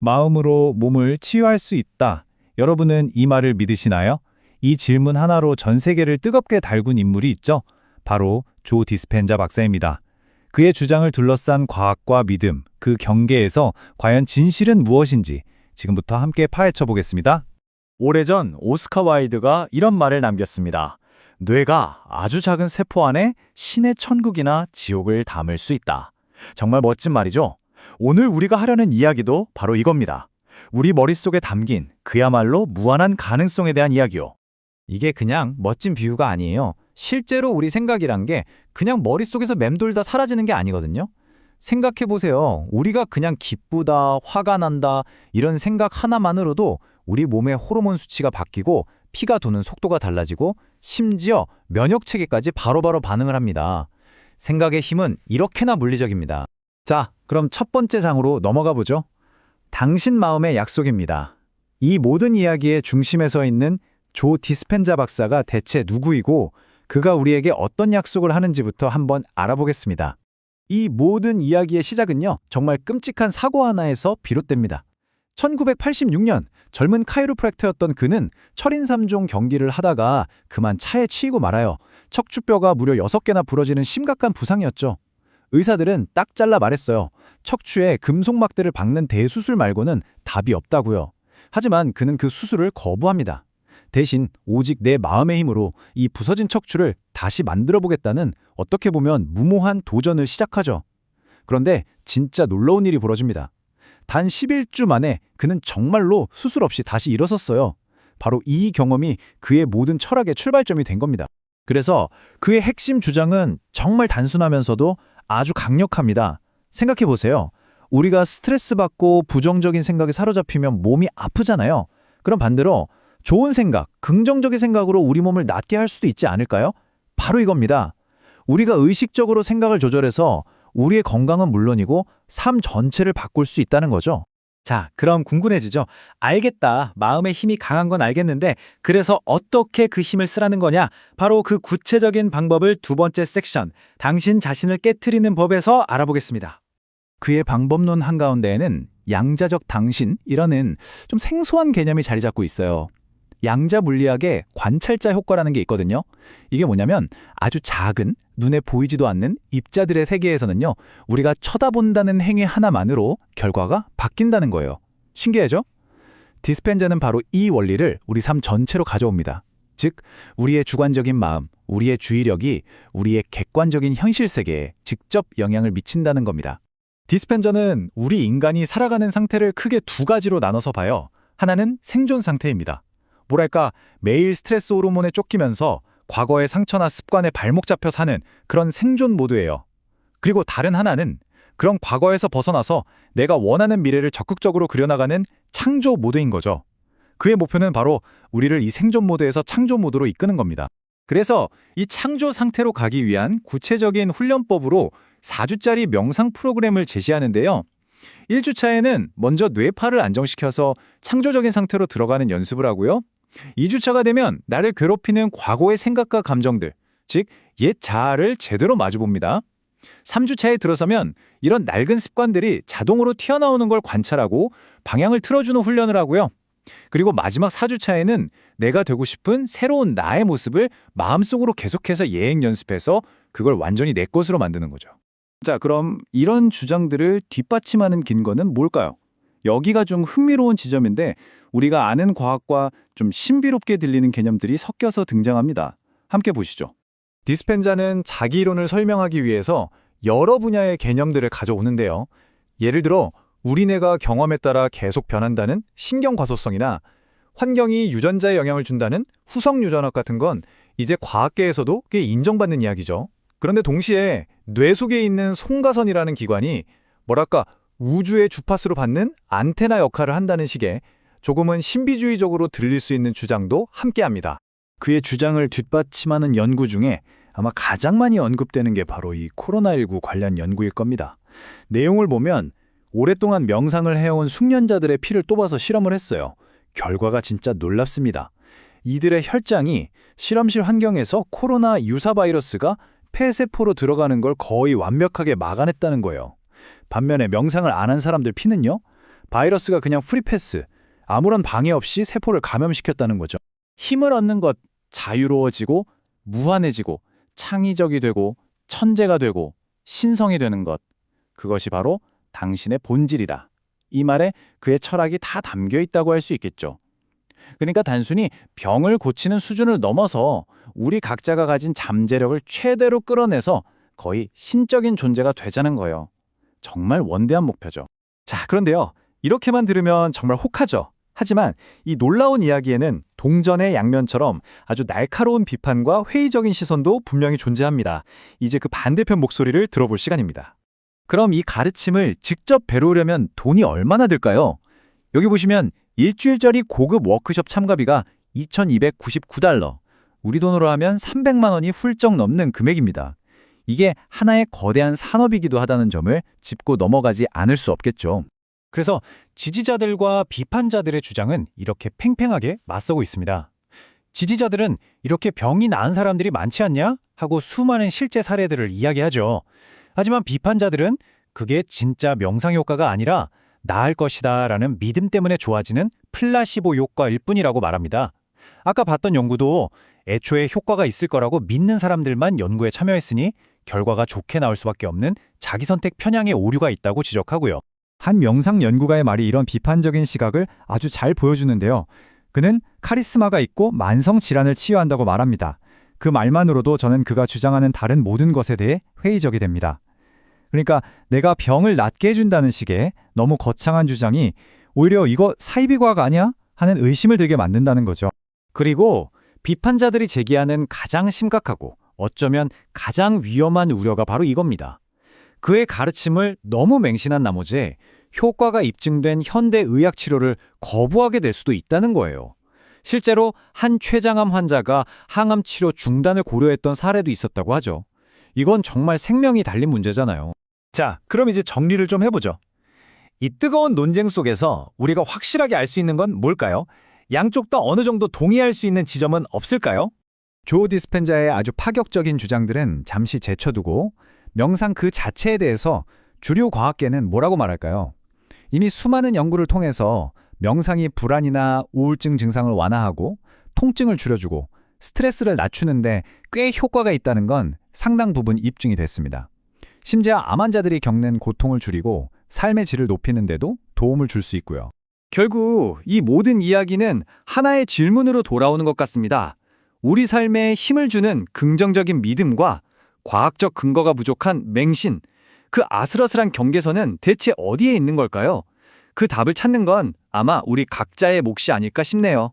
마음으로 몸을 치유할 수 있다. 여러분은 이 말을 믿으시나요? 이 질문 하나로 전 세계를 뜨겁게 달군 인물이 있죠. 바로 조 디스펜자 박사입니다. 그의 주장을 둘러싼 과학과 믿음, 그 경계에서 과연 진실은 무엇인지 지금부터 함께 파헤쳐 보겠습니다. 오래전 오스카 와일드가 이런 말을 남겼습니다. 뇌가 아주 작은 세포 안에 신의 천국이나 지옥을 담을 수 있다. 정말 멋진 말이죠? 오늘 우리가 하려는 이야기도 바로 이겁니다. 우리 머릿속에 담긴 그야말로 무한한 가능성에 대한 이야기요. 이게 그냥 멋진 비유가 아니에요. 실제로 우리 생각이란 게 그냥 머릿속에서 맴돌다 사라지는 게 아니거든요. 생각해보세요. 우리가 그냥 기쁘다, 화가 난다 이런 생각 하나만으로도 우리 몸의 호르몬 수치가 바뀌고 피가 도는 속도가 달라지고 심지어 면역체계까지 바로바로 반응을 합니다. 생각의 힘은 이렇게나 물리적입니다. 자, 그럼 첫 번째 장으로 넘어가 보죠. 당신 마음의 약속입니다. 이 모든 이야기의 중심에 서 있는 조 디스펜자 박사가 대체 누구이고 그가 우리에게 어떤 약속을 하는지부터 한번 알아보겠습니다. 이 모든 이야기의 시작은요, 정말 끔찍한 사고 하나에서 비롯됩니다. 1986년 젊은 카이로프랙터였던 그는 철인 3종 경기를 하다가 그만 차에 치이고 말아요. 척추뼈가 무려 6개나 부러지는 심각한 부상이었죠. 의사들은 딱 잘라 말했어요. 척추에 금속막대를 박는 대수술 말고는 답이 없다고요. 하지만 그는 그 수술을 거부합니다. 대신 오직 내 마음의 힘으로 이 부서진 척추를 다시 만들어보겠다는 어떻게 보면 무모한 도전을 시작하죠. 그런데 진짜 놀라운 일이 벌어집니다. 단 11주 만에 그는 정말로 수술 없이 다시 일어섰어요. 바로 이 경험이 그의 모든 철학의 출발점이 된 겁니다. 그래서 그의 핵심 주장은 정말 단순하면서도 아주 강력합니다. 생각해보세요. 우리가 스트레스 받고 부정적인 생각에 사로잡히면 몸이 아프잖아요. 그럼 반대로 좋은 생각, 긍정적인 생각으로 우리 몸을 낫게 할 수도 있지 않을까요? 바로 이겁니다. 우리가 의식적으로 생각을 조절해서 우리의 건강은 물론이고 삶 전체를 바꿀 수 있다는 거죠. 자, 그럼 궁금해지죠? 알겠다. 마음의 힘이 강한 건 알겠는데 그래서 어떻게 그 힘을 쓰라는 거냐? 바로 그 구체적인 방법을 두 번째 섹션, 당신 자신을 깨트리는 법에서 알아보겠습니다. 그의 방법론 한가운데에는 양자적 당신이라는 좀 생소한 개념이 자리 잡고 있어요. 양자 물리학의 관찰자 효과라는 게 있거든요. 이게 뭐냐면 아주 작은 눈에 보이지도 않는 입자들의 세계에서는요, 우리가 쳐다본다는 행위 하나만으로 결과가 바뀐다는 거예요. 신기하죠? 디스펜자는 바로 이 원리를 우리 삶 전체로 가져옵니다. 즉, 우리의 주관적인 마음, 우리의 주의력이 우리의 객관적인 현실 세계에 직접 영향을 미친다는 겁니다. 디스펜자는 우리 인간이 살아가는 상태를 크게 두 가지로 나눠서 봐요. 하나는 생존 상태입니다. 뭐랄까, 매일 스트레스 호르몬에 쫓기면서 과거의 상처나 습관에 발목 잡혀 사는 그런 생존 모드예요. 그리고 다른 하나는 그런 과거에서 벗어나서 내가 원하는 미래를 적극적으로 그려나가는 창조 모드인 거죠. 그의 목표는 바로 우리를 이 생존 모드에서 창조 모드로 이끄는 겁니다. 그래서 이 창조 상태로 가기 위한 구체적인 훈련법으로 4주짜리 명상 프로그램을 제시하는데요. 1주차에는 먼저 뇌파를 안정시켜서 창조적인 상태로 들어가는 연습을 하고요. 2주차가 되면 나를 괴롭히는 과거의 생각과 감정들, 즉 옛 자아를 제대로 마주봅니다. 3주차에 들어서면 이런 낡은 습관들이 자동으로 튀어나오는 걸 관찰하고 방향을 틀어주는 훈련을 하고요. 그리고 마지막 4주차에는 내가 되고 싶은 새로운 나의 모습을 마음속으로 계속해서 예행 연습해서 그걸 완전히 내 것으로 만드는 거죠. 자, 그럼 이런 주장들을 뒷받침하는 근거는 뭘까요? 여기가 좀 흥미로운 지점인데 우리가 아는 과학과 좀 신비롭게 들리는 개념들이 섞여서 등장합니다. 함께 보시죠. 디스펜자는 자기 이론을 설명하기 위해서 여러 분야의 개념들을 가져오는데요. 예를 들어 우리 뇌가 경험에 따라 계속 변한다는 신경과소성이나 환경이 유전자에 영향을 준다는 후성유전학 같은 건 이제 과학계에서도 꽤 인정받는 이야기죠. 그런데 동시에 뇌 속에 있는 송가선이라는 기관이 뭐랄까 우주의 주파수로 받는 안테나 역할을 한다는 식의 조금은 신비주의적으로 들릴 수 있는 주장도 함께합니다. 그의 주장을 뒷받침하는 연구 중에 아마 가장 많이 언급되는 게 바로 이 코로나19 관련 연구일 겁니다. 내용을 보면 오랫동안 명상을 해온 숙련자들의 피를 뽑아서 실험을 했어요. 결과가 진짜 놀랍습니다. 이들의 혈장이 실험실 환경에서 코로나 유사 바이러스가 폐세포로 들어가는 걸 거의 완벽하게 막아냈다는 거예요. 반면에 명상을 안 한 사람들 피는요, 바이러스가 그냥 프리패스, 아무런 방해 없이 세포를 감염시켰다는 거죠. 힘을 얻는 것, 자유로워지고 무한해지고 창의적이 되고 천재가 되고 신성이 되는 것. 그것이 바로 당신의 본질이다. 이 말에 그의 철학이 다 담겨 있다고 할 수 있겠죠. 그러니까 단순히 병을 고치는 수준을 넘어서 우리 각자가 가진 잠재력을 최대로 끌어내서 거의 신적인 존재가 되자는 거예요. 정말 원대한 목표죠. 자, 그런데요. 이렇게만 들으면 정말 혹하죠. 하지만 이 놀라운 이야기에는 동전의 양면처럼 아주 날카로운 비판과 회의적인 시선도 분명히 존재합니다. 이제 그 반대편 목소리를 들어볼 시간입니다. 그럼 이 가르침을 직접 배우려면 돈이 얼마나 들까요? 여기 보시면 일주일짜리 고급 워크숍 참가비가 $2,299. 우리 돈으로 하면 300만 원이 훌쩍 넘는 금액입니다. 이게 하나의 거대한 산업이기도 하다는 점을 짚고 넘어가지 않을 수 없겠죠. 그래서 지지자들과 비판자들의 주장은 이렇게 팽팽하게 맞서고 있습니다. 지지자들은 이렇게 병이 나은 사람들이 많지 않냐? 하고 수많은 실제 사례들을 이야기하죠. 하지만 비판자들은 그게 진짜 명상 효과가 아니라 나을 것이다 라는 믿음 때문에 좋아지는 플라시보 효과일 뿐이라고 말합니다. 아까 봤던 연구도 애초에 효과가 있을 거라고 믿는 사람들만 연구에 참여했으니 결과가 좋게 나올 수밖에 없는 자기선택 편향의 오류가 있다고 지적하고요. 한 명상 연구가의 말이 이런 비판적인 시각을 아주 잘 보여주는데요. 그는 카리스마가 있고 만성 질환을 치유한다고 말합니다. 그 말만으로도 저는 그가 주장하는 다른 모든 것에 대해 회의적이 됩니다. 그러니까 내가 병을 낫게 해준다는 식의 너무 거창한 주장이 오히려 이거 사이비과학 아니야? 하는 의심을 들게 만든다는 거죠. 그리고 비판자들이 제기하는 가장 심각하고 어쩌면 가장 위험한 우려가 바로 이겁니다. 그의 가르침을 너무 맹신한 나머지 효과가 입증된 현대 의학 치료를 거부하게 될 수도 있다는 거예요. 실제로 한 췌장암 환자가 항암 치료 중단을 고려했던 사례도 있었다고 하죠. 이건 정말 생명이 달린 문제잖아요. 자, 그럼 이제 정리를 좀 해보죠. 이 뜨거운 논쟁 속에서 우리가 확실하게 알 수 있는 건 뭘까요? 양쪽 다 어느 정도 동의할 수 있는 지점은 없을까요? 조 디스펜자의 아주 파격적인 주장들은 잠시 제쳐두고 명상 그 자체에 대해서 주류 과학계는 뭐라고 말할까요? 이미 수많은 연구를 통해서 명상이 불안이나 우울증 증상을 완화하고 통증을 줄여주고 스트레스를 낮추는데 꽤 효과가 있다는 건 상당 부분 입증이 됐습니다. 심지어 암 환자들이 겪는 고통을 줄이고 삶의 질을 높이는 데도 도움을 줄 수 있고요. 결국 이 모든 이야기는 하나의 질문으로 돌아오는 것 같습니다. 우리 삶에 힘을 주는 긍정적인 믿음과 과학적 근거가 부족한 맹신, 그 아슬아슬한 경계선은 대체 어디에 있는 걸까요? 그 답을 찾는 건 아마 우리 각자의 몫이 아닐까 싶네요.